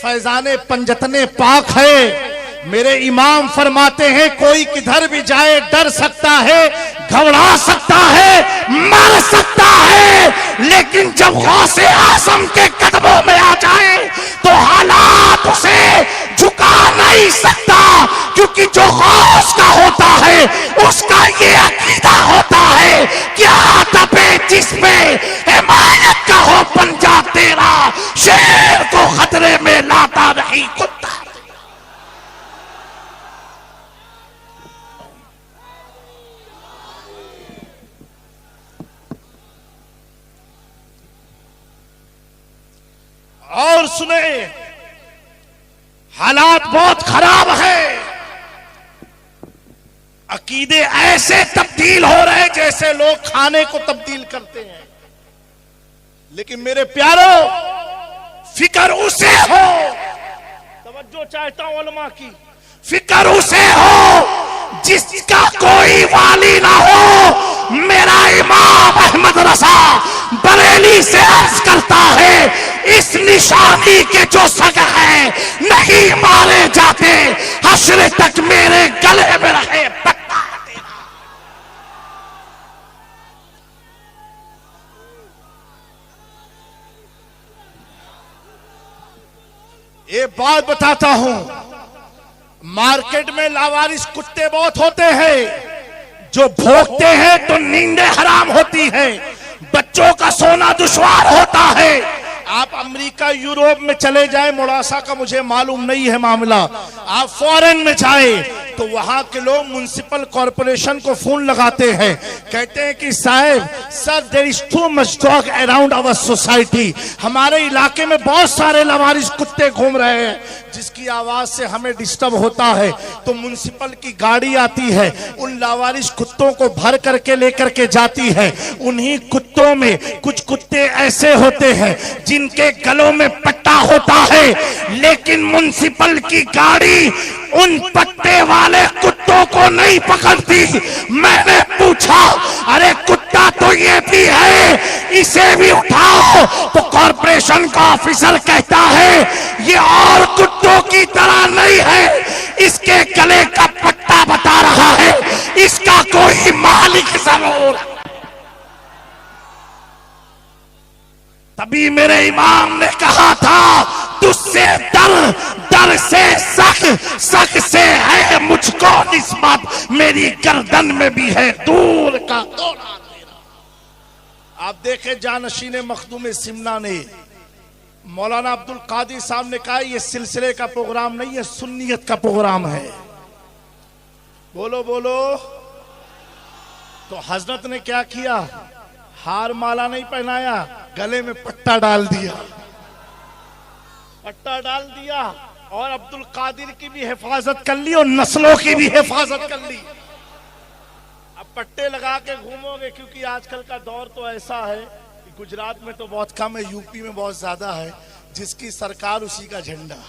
फैजाने पंजतने पाक है। मेरे इमाम फरमाते हैं कोई किधर भी जाए डर सकता है, घबरा सकता है, मर सकता है, लेकिन जब गौसे आजम के कदमों में आ जाए तो हालात उसे झुका नहीं सकता, क्योंकि जो गौस का होता है उसका ये अकीदा होता है क्या तबे जिसमें हिमायत का हो पंजा तेरा, शेर को खतरे में लाता नहीं कुत्ता। और सुने, हालात बहुत खराब है, अकीदे ऐसे तब्दील हो रहे जैसे लोग खाने को तब्दील करते हैं। लेकिन मेरे प्यारो, फिक्र उसे हो, तवज्जो चाहता हूं उलमा की, फिक्र उसे हो जिसका कोई वाली ना हो। मेरा इमाम अहमद रजा बरेली से अर्ज करता है इस निशानी के जो सग है नहीं मारे जाते, हश्र तक मेरे गले में रहे पट्टा तेरा। ये बात बताता हूं, मार्केट में लावारिस कुत्ते बहुत होते हैं जो भौंकते हैं तो नींदें हराम होती हैं, बच्चों का सोना दुश्वार होता है। आप अमेरिका यूरोप में चले जाएं, मोड़ासा का मुझे मालूम नहीं है मामला, आप फॉरेन में जाएं तो वहां के लोग म्युनिसिपल कॉर्पोरेशन को फोन लगाते हैं, कहते हैं कि साहब sir there is too much dog around our society, हमारे इलाके में बहुत सारे लावारिस कुत्ते घूम रहे हैं जिसकी आवाज से हमें डिस्टर्ब होता है। तो म्युनिसिपल की गाड़ी आती है, उन लावारिस कुत्तों को भर करके लेकर के जाती है। उन्हीं कुत्तों में कुछ कुत्ते ऐसे होते हैं जिनके गलों में पट्टा होता है, लेकिन म्युनिसिपल की गाड़ी उन पट्टे वाले कुत्तों को नहीं पकड़ती। मैंने पूछा अरे कुत्ता तो ये भी है, इसे भी उठाओ, तो कॉर्पोरेशन का ऑफिसर कहता है ये और कुत्तों की तरह नहीं है, इसके गले का पट्टा बता रहा है, इसका कोई मालिक जरूर। तभी मेरे इमाम ने कहा था तुझसे डर, डर से शक, शक से है मुझको निस्बत, मेरी गर्दन में भी है दूर का दौरा तेरा। आप देखे जानशीन मखदूम सिमना ने मौलाना अब्दुल कादिर साहब ने कहा ये सिलसिले का प्रोग्राम नहीं है, सुन्नियत का प्रोग्राम है। बोलो बोलो। तो हजरत ने क्या किया, हार माला नहीं पहनाया, गले में पट्टा डाल दिया, पट्टा डाल दिया, और अब्दुल कादिर की भी हिफाजत कर ली और नस्लों की भी हिफाजत कर ली। अब पट्टे लगा के घूमोगे, क्योंकि आजकल का दौर तो ऐसा है कि गुजरात में तो बहुत कम है, यूपी में बहुत ज्यादा है, जिसकी सरकार उसी का झंडा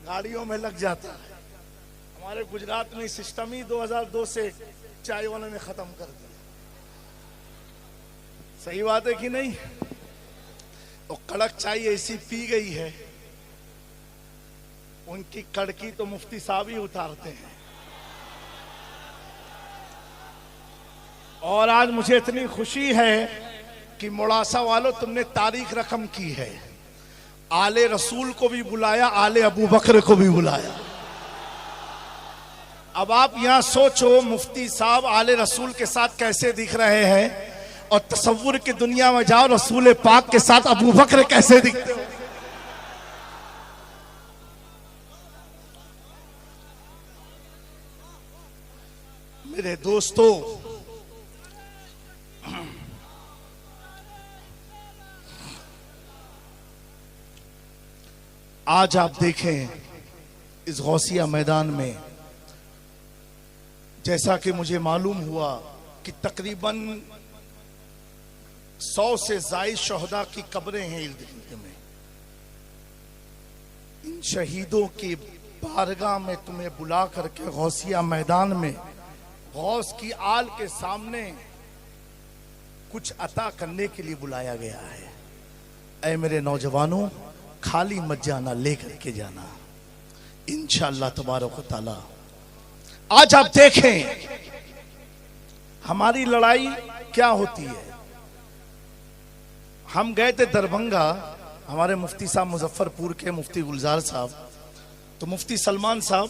गाड़ियों में लग जाता है। हमारे गुजरात में सिस्टम ही 2002 से चाय वाले ने खत्म कर दिया। सही बात है कि नहीं? तो कड़क चाय ऐसी पी गई है, उनकी कड़की तो मुफ्ती साहब ही उतारते हैं। और आज मुझे इतनी खुशी है कि मोड़ासा वालों तुमने तारीख रकम की है, आले रसूल को भी बुलाया, आले अबू बकर को भी बुलाया। अब आप यहां सोचो मुफ्ती साहब आले रसूल के साथ कैसे दिख रहे हैं, और तसव्वुर की दुनिया में जाओ रसूल पाक के साथ अबू बकर कैसे दिखते हो। मेरे दोस्तों, आज आप देखें इस गौसिया मैदान में, जैसा कि मुझे मालूम हुआ कि तकरीबन 100 से ज्यादा शहदा की कब्रें हैं इर्द गिर्द में। इन शहीदों की बारगाह में तुम्हें बुला करके गौसिया मैदान में गौस की आल के सामने कुछ अता करने के लिए बुलाया गया है। ऐ मेरे नौजवानों, खाली मत जाना, लेकर के जाना इंशाअल्लाह तबारक व तआला। आज आप देखें हमारी लड़ाई क्या होती है। हम गए थे दरभंगा, हमारे मुफ्ती साहब मुजफ्फरपुर के मुफ्ती गुलजार साहब, तो मुफ्ती सलमान साहब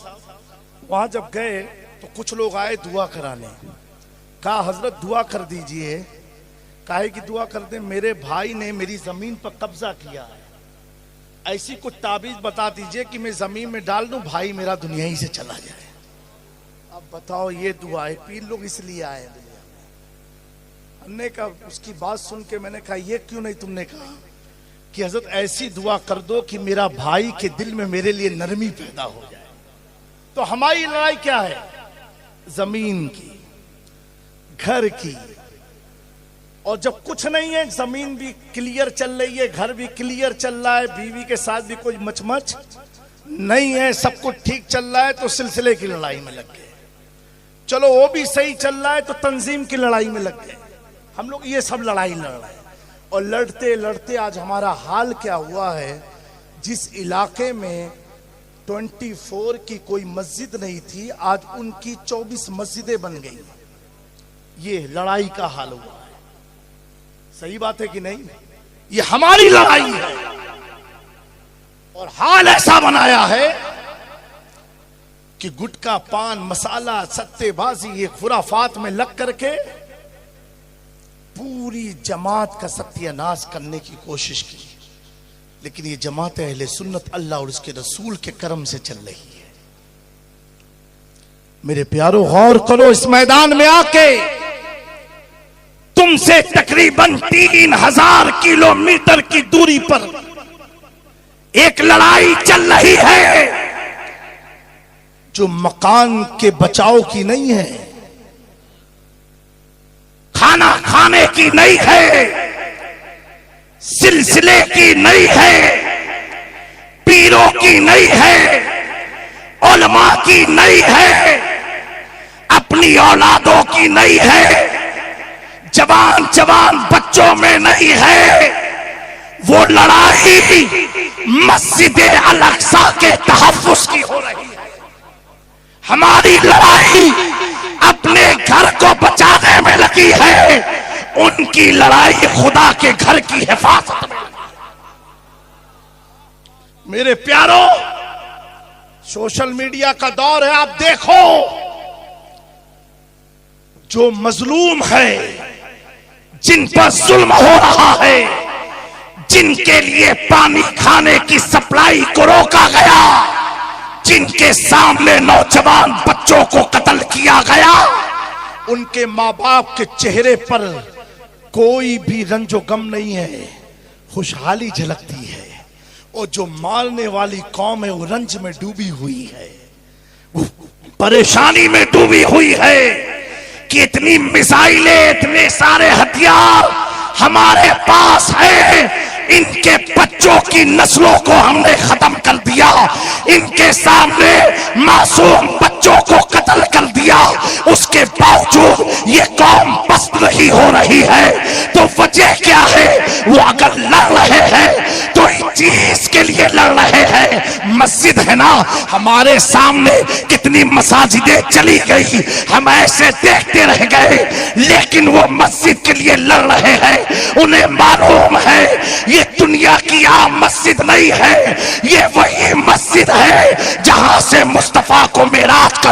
वहां जब गए तो कुछ लोग आए दुआ कराने। कहा हजरत दुआ कर दीजिए। काहे की दुआ कर दे? मेरे भाई ने मेरी जमीन पर कब्जा किया है, ऐसी कुछ ताबीज बता दीजिए कि मैं जमीन में डाल दूं, भाई मेरा दुनिया ही से चला जाए। अब बताओ, ये दुआ है, पीर लोग इसलिए आए हैं दुनिया में। हमने कहा, उसकी बात सुन के मैंने कहा ये क्यों नहीं तुमने कहा कि हजरत ऐसी दुआ कर दो कि मेरा भाई के दिल में मेरे लिए नरमी पैदा हो जाए। तो हमारी लड़ाई क्या है? जमीन की, घर की। और जब कुछ नहीं है, जमीन भी क्लियर चल रही है, घर भी क्लियर चल रहा है, बीवी के साथ भी कोई मचमच नहीं है, सब कुछ ठीक चल रहा है, तो सिलसिले की लड़ाई में लग गए। चलो वो भी सही चल रहा है तो तंजीम की लड़ाई में लग गए। हम लोग ये सब लड़ाई लड़ रहे हैं। और लड़ते लड़ते आज हमारा हाल क्या हुआ है, जिस इलाके में 24 की कोई मस्जिद नहीं थी, आज उनकी 24 मस्जिदें बन गई। ये लड़ाई का हाल हुआ है। सही बात है कि नहीं? ये हमारी लड़ाई है। और हाल ऐसा बनाया है कि गुटखा, पान मसाला, सत्तेबाजी, ये खुराफात में लग करके पूरी जमात का सत्यानाश करने की कोशिश की। लेकिन ये जमात अहले सुन्नत अल्लाह और उसके रसूल के करम से चल रही है। मेरे प्यारो, गौर करो, इस मैदान में आके तुमसे तकरीबन 3000 किलोमीटर की दूरी पर एक लड़ाई चल रही है जो मकान के बचाव की नहीं है, खाना खाने की नहीं है, सिलसिले की नहीं है, पीरों की नहीं है, उलमा की नहीं है, अपनी औलादों की नहीं है, जवान जवान बच्चों में नहीं है। वो लड़ाई मस्जिद अल अक्सा के तहफ्फुज की हो रही है। हमारी लड़ाई अपने घर को बचाने में लगी है, उनकी लड़ाई खुदा के घर की हिफाजत में। मेरे प्यारो, सोशल मीडिया का दौर है। आप देखो, जो मजलूम है, जिन पर जुल्म हो रहा है, जिनके लिए पानी खाने की सप्लाई को रोका गया, जिनके सामने नौजवान बच्चों को कत्ल किया गया, उनके माँ बाप के चेहरे पर कोई भी रंजो गम नहीं है, खुशहाली झलकती है। और जो मारने वाली कौम है वो रंज में डूबी हुई है, वो परेशानी में डूबी हुई है कि इतनी मिसाइलें, इतने सारे हथियार हमारे पास है, इनके बच्चों की नस्लों को हमने खत्म कर दिया, इनके सामने मासूम बच्चों को कत्ल कर दिया, उसके बावजूद ये कौम पस्त नहीं हो रही है। तो वजह क्या है? वो अगर लड़ रहे हैं तो इस चीज के लिए लड़ रहे हैं। मस्जिद है ना, हमारे सामने कितनी मसाजिदें चली गई, हम ऐसे देखते रह गए, लेकिन वो मस्जिद के लिए लड़ रहे हैं। उन्हें मालूम है ये दुनिया की आम मस्जिद नहीं है, ये वही मस्जिद है जहां से मुस्तफा को मेराज का